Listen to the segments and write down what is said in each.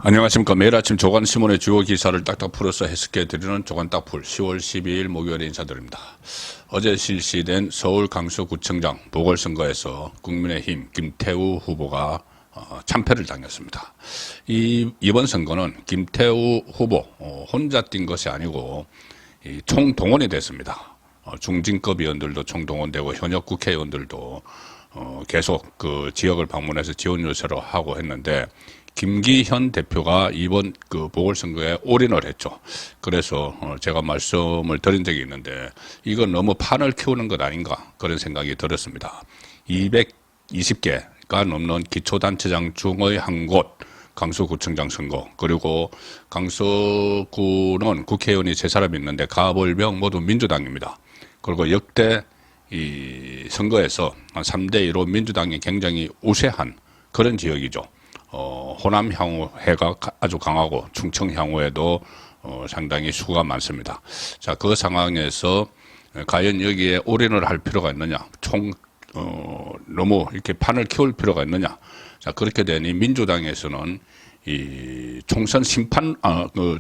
안녕하십니까. 매일 아침 조간신문의 주요 기사를 딱딱 풀어서 해석해드리는 조간딱풀 10월 12일 목요일에 인사드립니다. 어제 실시된 서울 강서구청장 보궐선거에서 국민의힘 김태우 후보가 참패를 당했습니다. 이번 선거는 김태우 후보 혼자 뛴 것이 아니고 총동원이 됐습니다. 중진급 의원들도 총동원되고 현역 국회의원들도 계속 그 지역을 방문해서 지원 요청을 하고 했는데 김기현 대표가 이번 그 보궐선거에 올인을 했죠. 그래서 제가 말씀을 드린 적이 있는데 이건 너무 판을 키우는 것 아닌가 그런 생각이 들었습니다. 220개가 넘는 기초단체장 중의 한 곳 강서구청장 선거, 그리고 강서구는 국회의원이 3사람이 있는데 가벌명 모두 민주당입니다. 그리고 역대 이 선거에서 3대2로 민주당이 굉장히 우세한 그런 지역이죠. 호남 향후회가 아주 강하고 충청 향후에도 상당히 수가 많습니다. 자, 그 상황에서 과연 여기에 올인을 할 필요가 있느냐, 너무 이렇게 판을 키울 필요가 있느냐. 자, 그렇게 되니 민주당에서는 이 총선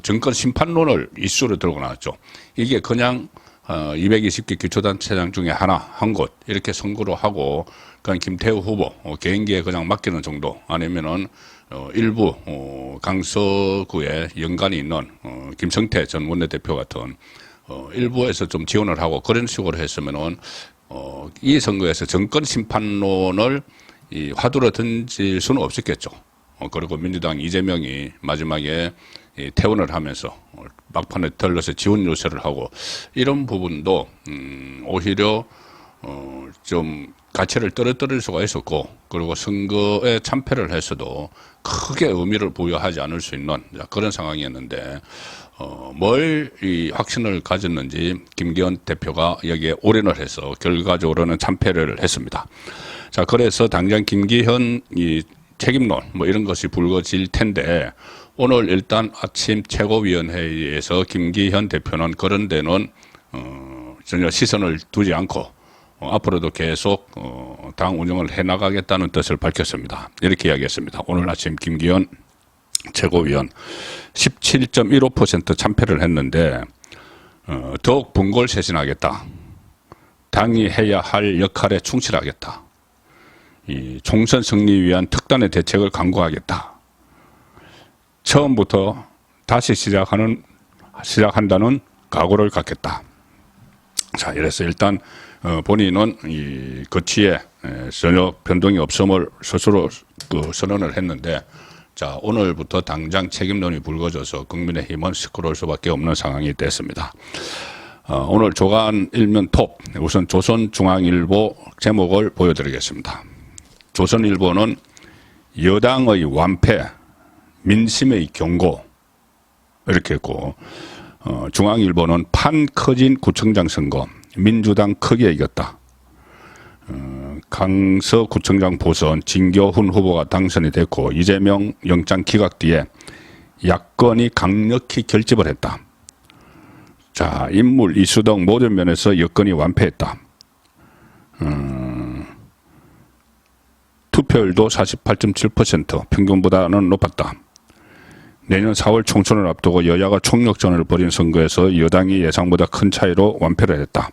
정권 심판론을 이슈로 들고 나왔죠. 이게 그냥 220개 기초단체장 중에 한 곳 이렇게 선거로 하고 그냥 김태우 후보 개인기에 그냥 맡기는 정도, 아니면은 일부 강서구에 연관이 있는 김성태 전 원내대표 같은 일부에서 좀 지원을 하고 그런 식으로 했으면은 이 선거에서 정권 심판론을 화두로 던질 수는 없었겠죠. 그리고 민주당 이재명이 마지막에 퇴원을 하면서 막판에 들러서 지원 요청을 하고 이런 부분도 오히려 좀 가치를 떨어뜨릴 수가 있었고, 그리고 선거에 참패를 했어도 크게 의미를 부여하지 않을 수 있는 그런 상황이었는데 뭘 확신을 가졌는지 김기현 대표가 여기에 올인을 해서 결과적으로는 참패를 했습니다. 자, 그래서 당장 김기현 책임론 뭐 이런 것이 불거질 텐데 오늘 일단 아침 최고위원회의에서 김기현 대표는 그런 데는 전혀 시선을 두지 않고 앞으로도 계속 당 운영을 해나가겠다는 뜻을 밝혔습니다. 이렇게 이야기했습니다. 오늘 아침 김기현 최고위원 17.15% 참패를 했는데 더욱 분골쇄신하겠다. 당이 해야 할 역할에 충실하겠다. 이 총선 승리 위한 특단의 대책을 강구하겠다. 처음부터 다시 시작한다는 각오를 갖겠다. 자, 이래서 일단 본인은 이 거취에 전혀 변동이 없음을 스스로 선언을 했는데, 자, 오늘부터 당장 책임론이 불거져서 국민의힘은 시끄러울 수밖에 없는 상황이 됐습니다. 오늘 조간 일면 톱, 우선 조선중앙일보 제목을 보여드리겠습니다. 조선일보는 여당의 완패, 민심의 경고 이렇게 했고, 중앙일보는 판 커진 구청장 선거, 민주당 크게 이겼다. 강서구청장 보선 진교훈 후보가 당선이 됐고 이재명 영장 기각 뒤에 야권이 강력히 결집을 했다. 자, 인물 이수 등 모든 면에서 여권이 완패했다. 투표율도 48.7%, 평균보다는 높았다. 내년 4월 총선을 앞두고 여야가 총력전을 벌인 선거에서 여당이 예상보다 큰 차이로 완패를 했다.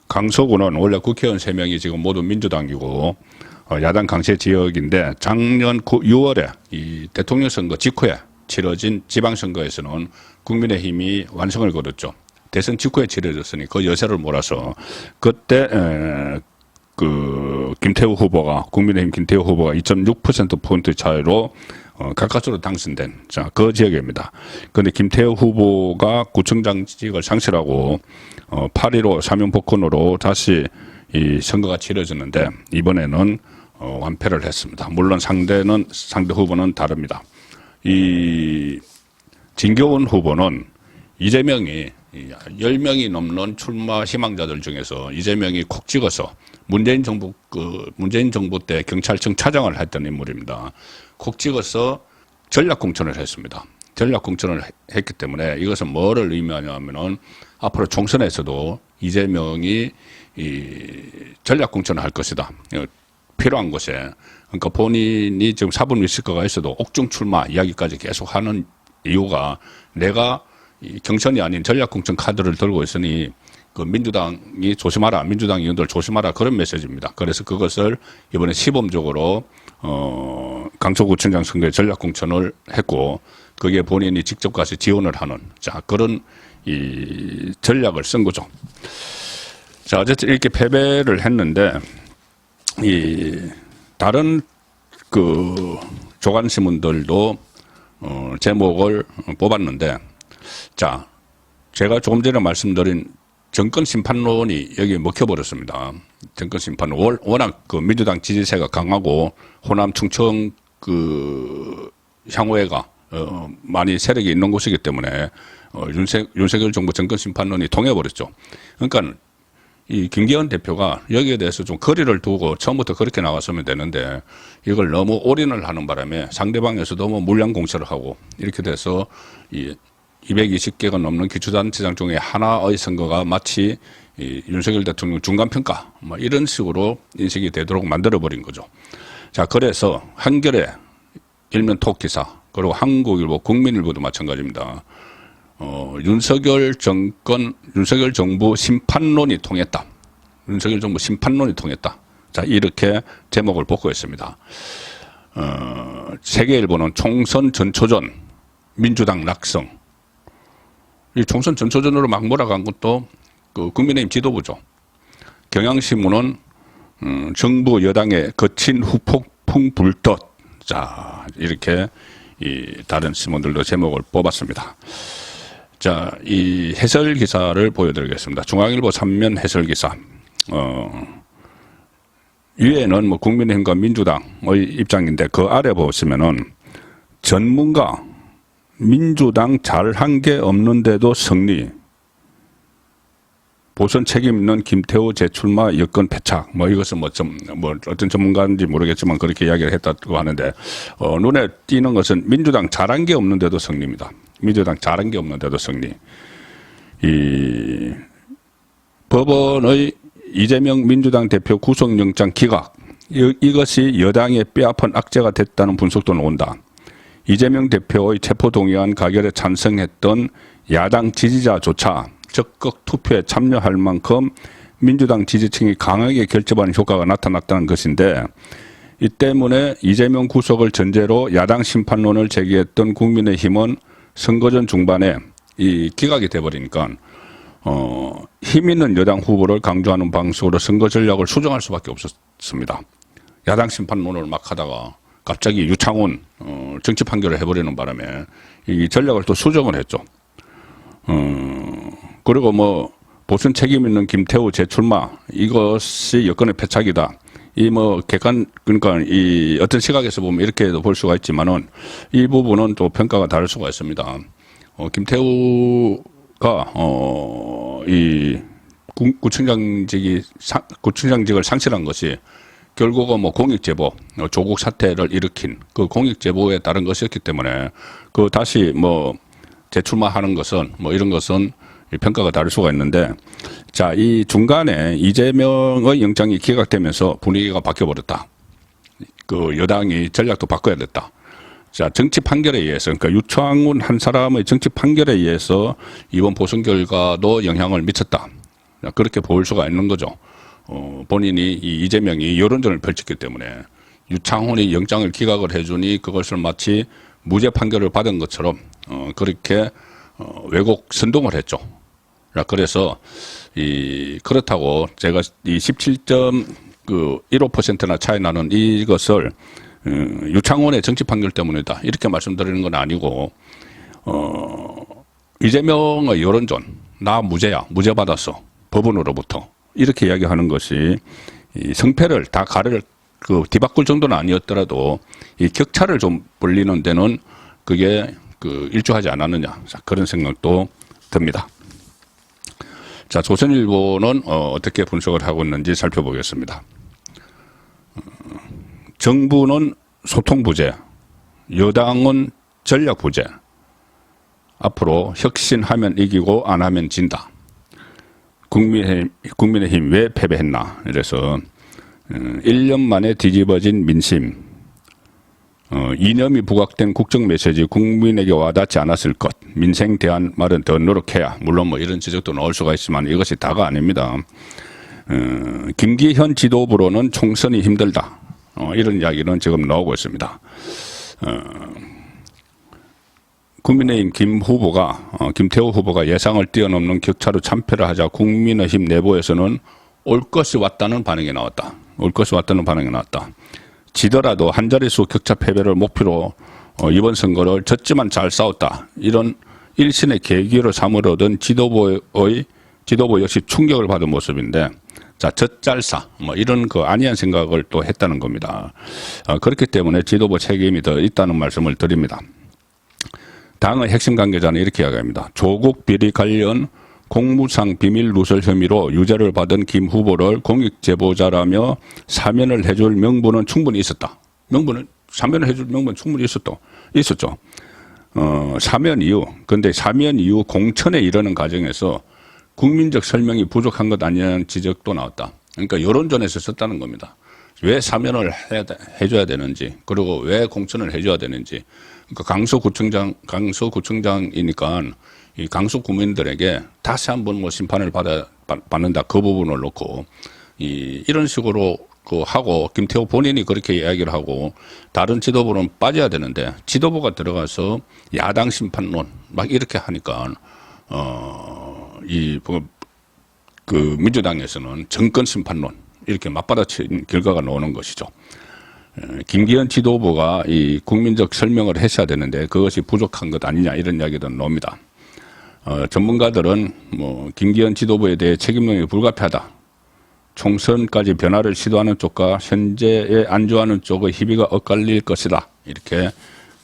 강서구는 원래 국회의원 3명이 지금 모두 민주당이고 야당 강세 지역인데 작년 6월에 이 대통령 선거 직후에 치러진 지방선거에서는 국민의힘이 완승을 거뒀죠. 대선 직후에 치러졌으니 그 여세를 몰아서 그때 김태우 후보가, 국민의힘 김태우 후보가 2.6%포인트 차이로 가까스로 당선된, 자, 그 지역입니다. 그런데 김태우 후보가 구청장직을 상실하고 8.15 사면복권으로 다시 이 선거가 치러졌는데 이번에는 완패를 했습니다. 물론 상대 후보는 다릅니다. 이 진교훈 후보는 이재명이 10명이 넘는 출마 희망자들 중에서 이재명이 콕 찍어서 문재인 정부 때 경찰청 차장을 했던 인물입니다. 콕 찍어서 전략공천을 했습니다. 전략공천을 했기 때문에 이것은 뭐를 의미하냐면은 앞으로 총선에서도 이재명이 이 전략공천을 할 것이다. 필요한 곳에, 그러니까 본인이 지금 사분 리스크가 있어도 옥중 출마 이야기까지 계속 하는 이유가 내가 이 경선이 아닌 전략공천 카드를 들고 있으니 그 민주당이 조심하라, 민주당 의원들 조심하라 그런 메시지입니다. 그래서 그것을 이번에 시범적으로 강서구청장 선거에 전략공천을 했고 그게 본인이 직접 가서 지원을 하는 자 그런 이 전략을 쓴 거죠. 자 어쨌든 이렇게 패배를 했는데 이 다른 그 조간신문들도 제목을 뽑았는데 자 제가 조금 전에 말씀드린 정권 심판론이 여기에 먹혀버렸습니다. 정권 심판론 워낙 그 민주당 지지세가 강하고 호남 충청 그 향후회가 많이 세력이 있는 곳이기 때문에 윤석열 정부 정권 심판론이 통해버렸죠. 그러니까 이 김기현 대표가 여기에 대해서 좀 거리를 두고 처음부터 그렇게 나갔으면 되는데 이걸 너무 올인을 하는 바람에 상대방에서 너무 물량 공세를 하고 이렇게 돼서 이 220개가 넘는 기초단체장 중에 하나의 선거가 마치 이 윤석열 대통령 중간평가 뭐 이런 식으로 인식이 되도록 만들어버린 거죠. 자 그래서 한겨레 일면 톡기사 그리고 한국일보 국민일보도 마찬가지입니다. 윤석열 정부 심판론이 통했다. 윤석열 정부 심판론이 통했다. 자 이렇게 제목을 뽑고 있습니다. 세계일보는 총선 전초전 민주당 낙성. 이 총선 전초전으로 막 몰아간 것도 그 국민의힘 지도부죠. 경향신문은 정부 여당의 거친 후폭풍 불떴. 자 이렇게 이 다른 신문들도 제목을 뽑았습니다. 자, 이 해설 기사를 보여드리겠습니다. 중앙일보 3면 해설 기사. 위에는 뭐 국민의힘과 민주당의 입장인데 그 아래 보시면은 전문가 민주당 잘한 게 없는데도 승리. 보선 책임 있는 김태우 재출마 여권 패착. 뭐 이것은 뭐 어떤 전문가인지 모르겠지만 그렇게 이야기를 했다고 하는데 눈에 띄는 것은 민주당 잘한 게 없는데도 승리입니다. 민주당 잘한 게 없는데도 승리. 이 법원의 이재명 민주당 대표 구속영장 기각. 이것이 여당의 뼈아픈 악재가 됐다는 분석도 나온다. 이재명 대표의 체포동의안 가결에 찬성했던 야당 지지자조차 적극 투표에 참여할 만큼 민주당 지지층이 강하게 결집하는 효과가 나타났다는 것인데 이 때문에 이재명 구속을 전제로 야당 심판론을 제기했던 국민의힘은 선거전 중반에 이 기각이 돼버리니까 힘 있는 여당 후보를 강조하는 방식으로 선거 전략을 수정할 수밖에 없었습니다. 야당 심판론을 막 하다가 갑자기 유창훈 정치 판결을 해버리는 바람에 이 전략을 또 수정을 했죠. 그리고 뭐 보선 책임 있는 김태우 재출마 이것이 여권의 패착이다. 이 뭐 그러니까 이 어떤 시각에서 보면 이렇게도 볼 수가 있지만은 이 부분은 또 평가가 다를 수가 있습니다. 김태우가 이 구청장직을 상실한 것이 결국은 뭐 공익제보, 조국 사태를 일으킨 그 공익제보에 따른 것이었기 때문에 그 다시 뭐 재출마하는 것은 뭐 이런 것은 평가가 다를 수가 있는데 자, 이 중간에 이재명의 영장이 기각되면서 분위기가 바뀌어버렸다. 그 여당이 전략도 바꿔야 됐다. 자, 정치 판결에 의해서 그러니까 유창훈 한 사람의 정치 판결에 의해서 이번 보선 결과도 영향을 미쳤다. 그렇게 볼 수가 있는 거죠. 본인이 이 이재명이 여론전을 펼쳤기 때문에 유창훈이 영장을 기각을 해주니 그것을 마치 무죄 판결을 받은 것처럼 그렇게 왜곡 선동을 했죠. 그래서 그렇다고 제가 이 17.15%나 차이 나는 이것을 유창훈의 정치 판결 때문이다 이렇게 말씀드리는 건 아니고 이재명의 여론전 나 무죄야 무죄 받았어 법원으로부터 이렇게 이야기하는 것이 이 성패를 다 뒤바꿀 정도는 아니었더라도 이 격차를 좀 벌리는 데는 그게 일조하지 않았느냐 그런 생각도 듭니다. 자, 조선일보는 어떻게 분석을 하고 있는지 살펴보겠습니다. 정부는 소통 부재, 여당은 전략 부재. 앞으로 혁신하면 이기고 안 하면 진다. 국민의힘 왜 패배했나? 이래서 1년 만에 뒤집어진 민심. 이념이 부각된 국정 메시지 국민에게 와닿지 않았을 것. 민생 대안 말은 더 노력해야. 물론 뭐 이런 지적도 나올 수가 있지만 이것이 다가 아닙니다. 김기현 지도부로는 총선이 힘들다. 이런 이야기는 지금 나오고 있습니다. 국민의힘 김태호 후보가 예상을 뛰어넘는 격차로 참패를 하자 국민의힘 내부에서는 올 것이 왔다는 반응이 나왔다. 올 것이 왔다는 반응이 나왔다. 지더라도 한 자릿수 격차 패배를 목표로 이번 선거를 졌지만 잘 싸웠다. 이런 일신의 계기로 삼으려던 지도부 역시 충격을 받은 모습인데, 자, 젖잘싸, 뭐 이런 그 아니한 생각을 또 했다는 겁니다. 그렇기 때문에 지도부 책임이 더 있다는 말씀을 드립니다. 당의 핵심 관계자는 이렇게 이야기합니다. 조국 비리 관련 공무상 비밀 누설 혐의로 유죄를 받은 김 후보를 공익 제보자라며 사면을 해줄 명분은 충분히 있었다. 사면을 해줄 명분은 충분히 있었죠. 사면 이후, 근데 사면 이후 공천에 이르는 과정에서 국민적 설명이 부족한 것 아니냐는 지적도 나왔다. 그러니까 여론전에서 썼다는 겁니다. 왜 사면을 해줘야 되는지, 그리고 왜 공천을 해줘야 되는지. 그러니까 강서구청장이니까 이 강서 구민들에게 다시 한번 뭐 심판을 받는다. 그 부분을 놓고 이런 식으로 하고 김태호 본인이 그렇게 이야기를 하고 다른 지도부는 빠져야 되는데 지도부가 들어가서 야당 심판론 막 이렇게 하니까 민주당에서는 정권 심판론 이렇게 맞받아친 결과가 나오는 것이죠. 김기현 지도부가 이 국민적 설명을 했어야 되는데 그것이 부족한 것 아니냐 이런 이야기도 나옵니다. 전문가들은 뭐 김기현 지도부에 대해 책임론이 불가피하다. 총선까지 변화를 시도하는 쪽과 현재에 안주하는 쪽의 희비가 엇갈릴 것이다. 이렇게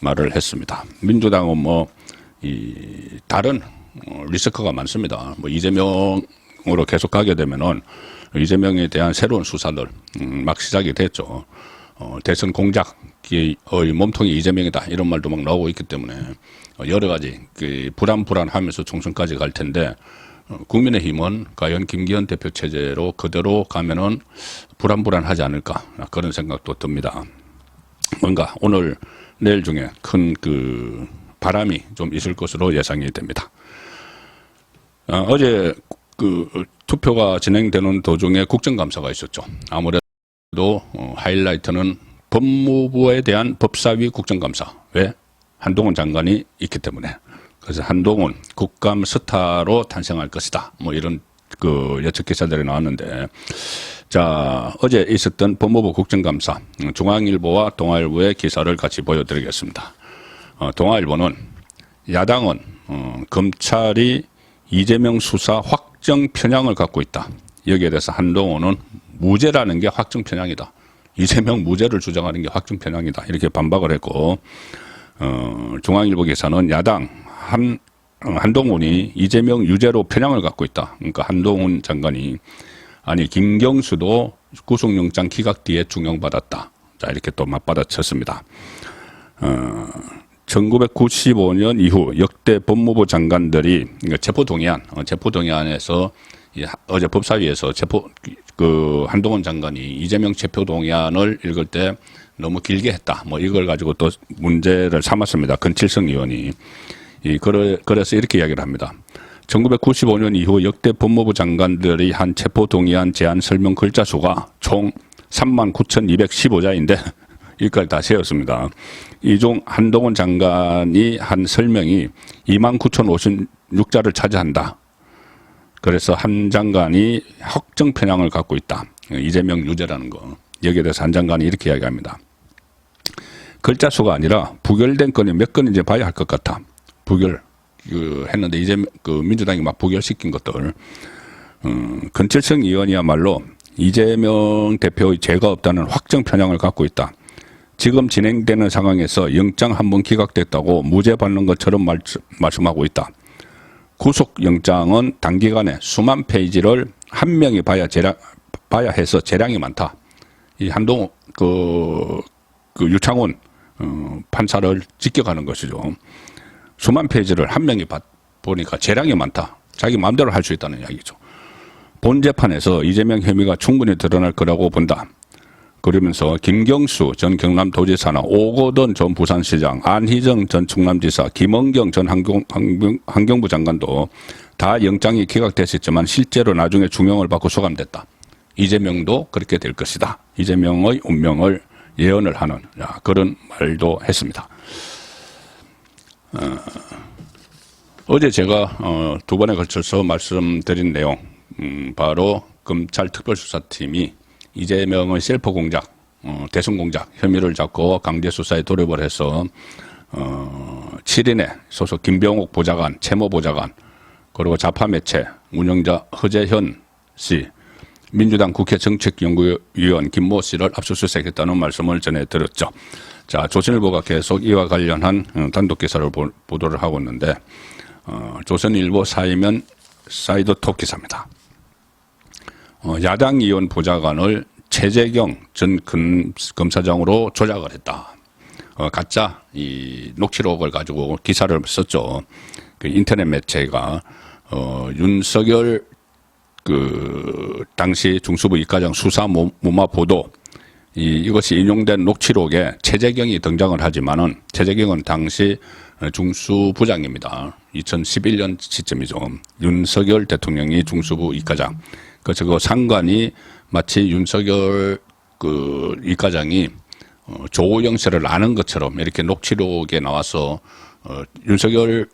말을 했습니다. 민주당은 뭐 다른 리스크가 많습니다. 뭐 이재명으로 계속 가게 되면은 이재명에 대한 새로운 수사들 막 시작이 됐죠. 대선 공작의 몸통이 이재명이다 이런 말도 막 나오고 있기 때문에 여러 가지 불안하면서 총선까지 갈 텐데 국민의힘은 과연 김기현 대표 체제로 그대로 가면은 불안하지 않을까 그런 생각도 듭니다. 뭔가 오늘 내일 중에 큰 바람이 좀 있을 것으로 예상이 됩니다. 어제 투표가 진행되는 도중에 국정감사가 있었죠. 아무래도 하이라이트는 법무부에 대한 법사위 국정감사. 왜? 한동훈 장관이 있기 때문에. 그래서 한동훈 국감 스타로 탄생할 것이다. 뭐 이런 예측 기사들이 나왔는데, 자, 어제 있었던 법무부 국정감사 중앙일보와 동아일보의 기사를 같이 보여드리겠습니다. 동아일보는 야당은 검찰이 이재명 수사 확정 편향을 갖고 있다. 여기에 대해서 한동훈은 무죄라는 게 확정 편향이다. 이재명 무죄를 주장하는 게 확정 편향이다. 이렇게 반박을 했고, 중앙일보 기사는 야당 한동훈이 이재명 유죄로 편향을 갖고 있다. 그러니까 한동훈 장관이 김경수도 구속영장 기각 뒤에 중형받았다. 자, 이렇게 또 맞받아쳤습니다. 1995년 이후 역대 법무부 장관들이 체포동의안에서 어제 법사위에서 한동훈 장관이 이재명 체포동의안을 읽을 때 너무 길게 했다. 뭐 이걸 가지고 또 문제를 삼았습니다. 권칠성 의원이. 그래서 이렇게 이야기를 합니다. 1995년 이후 역대 법무부 장관들이 한 체포동의안 제안 설명 글자 수가 총 39,215자인데 여기까지 다 세웠습니다. 이 중 한동훈 장관이 한 설명이 29,056자를 차지한다. 그래서 한 장관이 확정 편향을 갖고 있다. 이재명 유죄라는 거. 여기에 대해서 한 장관이 이렇게 이야기합니다. 글자 수가 아니라 부결된 건이 몇 건인지 봐야 할 것 같아. 했는데 이제 민주당이 막 부결시킨 것들. 권칠성 의원이야말로 이재명 대표의 죄가 없다는 확정 편향을 갖고 있다. 지금 진행되는 상황에서 영장 한 번 기각됐다고 무죄 받는 것처럼 말씀하고 있다. 구속영장은 단기간에 수만 페이지를 한 명이 봐야 해서 재량이 많다. 이 한동훈 유창훈 판사를 지켜가는 것이죠. 수만 페이지를 한 명이 보니까 재량이 많다. 자기 마음대로 할 수 있다는 이야기죠. 본 재판에서 이재명 혐의가 충분히 드러날 거라고 본다. 그러면서 김경수 전 경남도지사나 오거돈 전 부산시장, 안희정 전 충남지사, 김은경 전 환경부 장관도 다 영장이 기각됐었지만 실제로 나중에 중형을 받고 소감됐다. 이재명도 그렇게 될 것이다. 이재명의 운명을 예언을 하는 그런 말도 했습니다. 어제 제가 두 번에 걸쳐서 말씀드린 내용, 바로 검찰 특별수사팀이 이재명의 셀프 공작, 대선 공작 혐의를 잡고 강제 수사에 돌입을 해서 7인의 소속 김병욱 보좌관, 채모 보좌관, 그리고 좌파 매체 운영자 허재현 씨, 민주당 국회 정책연구위원 김모 씨를 압수수색했다는 말씀을 전해드렸죠. 자, 조선일보가 계속 이와 관련한 단독 기사를 보도를 하고 있는데, 조선일보 사이면 사이드톡 기사입니다. 야당 의원 보좌관을 최재경 전 검사장으로 조작을 했다. 가짜 이 녹취록을 가지고 기사를 썼죠. 그 인터넷 매체가 윤석열 당시 중수부 이과장 수사 무마 보도, 이것이 인용된 녹취록에 최재경이 등장을 하지만은 최재경은 당시 중수부장입니다. 2011년 시점이죠. 윤석열 대통령이 중수부 이과장. 그래서 그 상관이 마치 윤석열 이과장이 조호영 씨를 아는 것처럼 이렇게 녹취록에 나와서 윤석열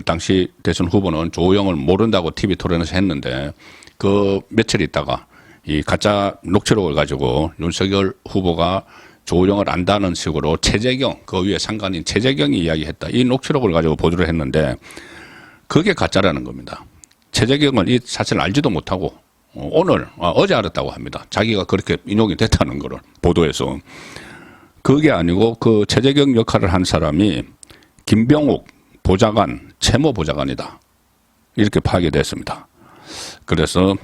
당시 대선 후보는 조호영을 모른다고 TV 토론에서 했는데, 그 며칠 있다가 이 가짜 녹취록을 가지고 윤석열 후보가 조호영을 안다는 식으로 최재경, 그 위에 상관인 최재경이 이야기했다. 이 녹취록을 가지고 보도를 했는데 그게 가짜라는 겁니다. 최재경은 이 사실을 알지도 못하고 어제 알았다고 합니다. 자기가 그렇게 인용이 됐다는 거를 보도해서. 그게 아니고 그 최재경 역할을 한 사람이 김병욱 보좌관, 채모 보좌관이다. 이렇게 파악이 됐습니다. 그래서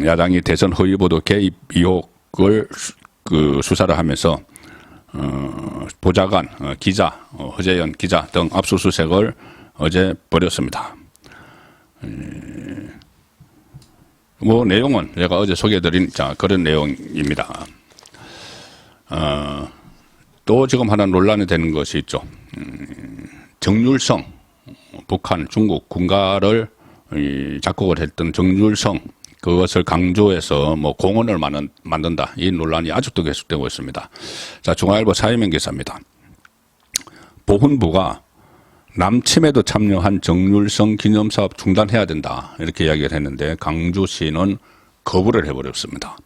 야당이 대선 허위보도 개입 의혹을 수사를 하면서 보좌관, 기자, 허재현 기자 등 압수수색을 어제 벌였습니다. 뭐 내용은 제가 어제 소개해드린 그런 내용입니다. 또 지금 하나 논란이 되는 것이 있죠. 정률성, 북한, 중국 군가를 작곡을 했던 정률성, 그것을 강조해서 뭐 공원을 만든다. 이 논란이 아직도 계속되고 있습니다. 자, 중앙일보 사회면 기사입니다. 보훈부가 남침에도 참여한 정률성 기념사업 중단해야 된다. 이렇게 이야기를 했는데 강주시는 거부를 해버렸습니다.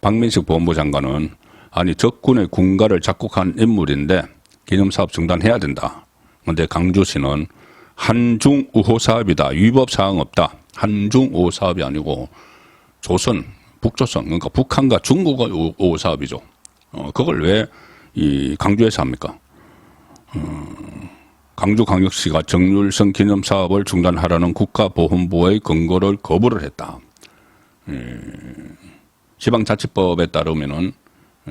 박민식 보훈부 장관은 아니 적군의 군가를 작곡한 인물인데 기념사업 중단해야 된다. 그런데 강주시는 한중우호 사업이다. 위법 사항 없다. 한중우호 사업이 아니고 조선, 북조선, 그러니까 북한과 중국의 우호 사업이죠. 그걸 왜 강주에서 합니까? 강주광역시가 정률성 기념사업을 중단하라는 국가보훈부의 권고를 거부를 했다. 지방자치법에 따르면은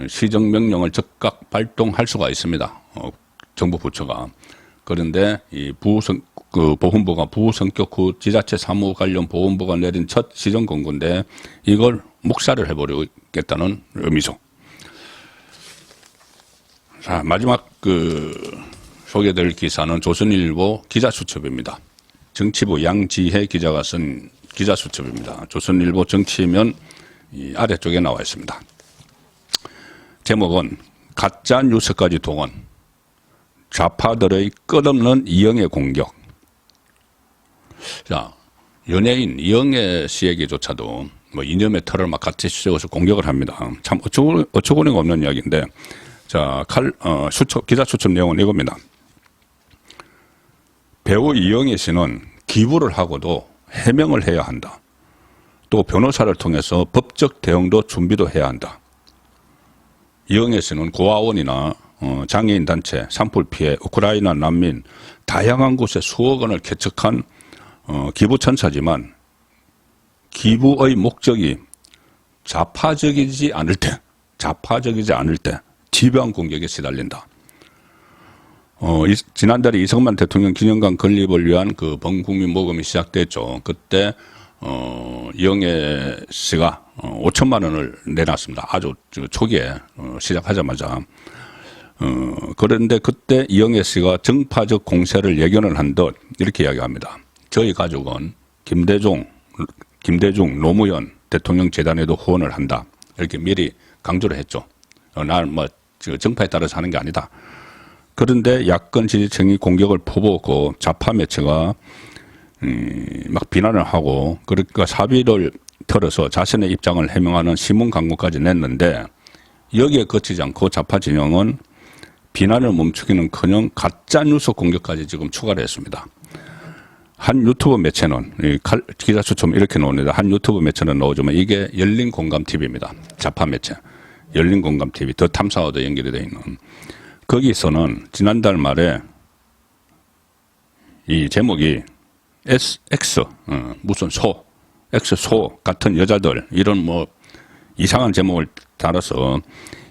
시정명령을 즉각 발동할 수가 있습니다. 정부 부처가. 그런데 보훈부가 부성격 후 지자체 사무 관련 보훈부가 내린 첫 시정 권고인데 이걸 묵살을 해버리겠다는 의미죠. 자, 마지막 소개될 기사는 조선일보 기자수첩입니다. 정치부 양지혜 기자가 쓴 기자수첩입니다. 조선일보 정치면 아래쪽에 나와 있습니다. 제목은 가짜 뉴스까지 동원, 좌파들의 끝없는 이영애 공격. 자, 연예인 이영애 씨에게조차도 뭐 이념의 털을 막 같이 씌워서 공격을 합니다. 참 어처구니가 없는 이야기인데, 자, 기자 수첩 내용은 이겁니다. 배우 이영애 씨는 기부를 하고도 해명을 해야 한다. 또 변호사를 통해서 법적 대응도 준비도 해야 한다. 이영애 씨는 고아원이나 장애인 단체, 산불 피해, 우크라이나 난민, 다양한 곳에 수억 원을 개척한 기부천사지만 기부의 목적이 좌파적이지 않을 때 집요한 공격에 시달린다. 지난달에 이승만 대통령 기념관 건립을 위한 그 범국민 모금이 시작됐죠. 그때 이영애 씨가 5천만 원을 내놨습니다. 아주 초기에 시작하자마자. 그런데 그때 이영애 씨가 정파적 공세를 예견을 한 듯 이렇게 이야기합니다. 저희 가족은 김대중 노무현 대통령 재단에도 후원을 한다. 이렇게 미리 강조를 했죠. 난 뭐 정파에 따라서 하는 게 아니다. 그런데 야권 지지층이 공격을 퍼붓고 좌파 매체가 막 비난을 하고 그러니까 사비를 털어서 자신의 입장을 해명하는 신문 광고까지 냈는데 여기에 그치지 않고 좌파 진영은 비난을 멈추기는커녕 가짜 뉴스 공격까지 지금 추가를 했습니다. 한 유튜브 매체는 기자 수첩 이렇게 나옵니다. 한 유튜브 매체는 넣어주면 이게 열린공감TV입니다. 좌파 매체 열린공감TV 더 탐사와도 연결이 되어 있는 거기서는 지난달 말에 이 제목이 X 무슨 X소 같은 여자들 이런 뭐 이상한 제목을 달아서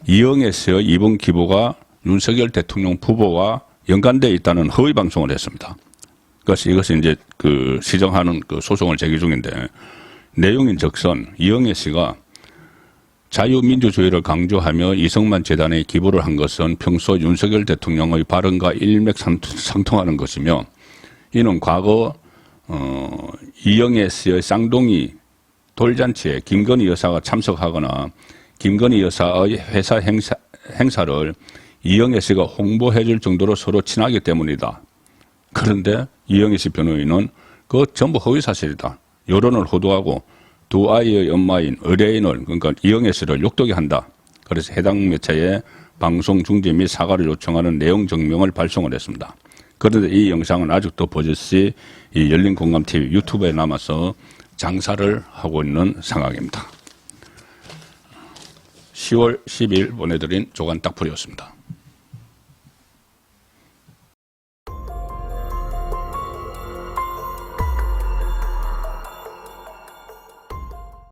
이영애 씨의 이번 기부가 윤석열 대통령 부부와 연관되어 있다는 허위 방송을 했습니다. 그래서 이것이 이제 그 시정하는 그 소송을 제기 중인데 내용인 즉선 이영애 씨가 자유민주주의를 강조하며 이성만 재단에 기부를 한 것은 평소 윤석열 대통령의 발언과 일맥상통하는 것이며 이는 과거 이영애 씨의 쌍둥이 돌잔치에 김건희 여사가 참석하거나 김건희 여사의 회사 행사를 이영애 씨가 홍보해 줄 정도로 서로 친하기 때문이다. 그런데 이영애 씨 변호인은 그거 전부 허위사실이다. 여론을 호도하고 두 아이의 엄마인 의뢰인을 그러니까 이영애 씨를 욕되게 한다. 그래서 해당 매체에 방송 중지 및 사과를 요청하는 내용 증명을 발송을 했습니다. 그런데 이 영상은 아직도 버젓이 이 열린공감TV 유튜브에 남아서 장사를 하고 있는 상황입니다. 10월 10일 보내드린 조간 딱풀이었습니다.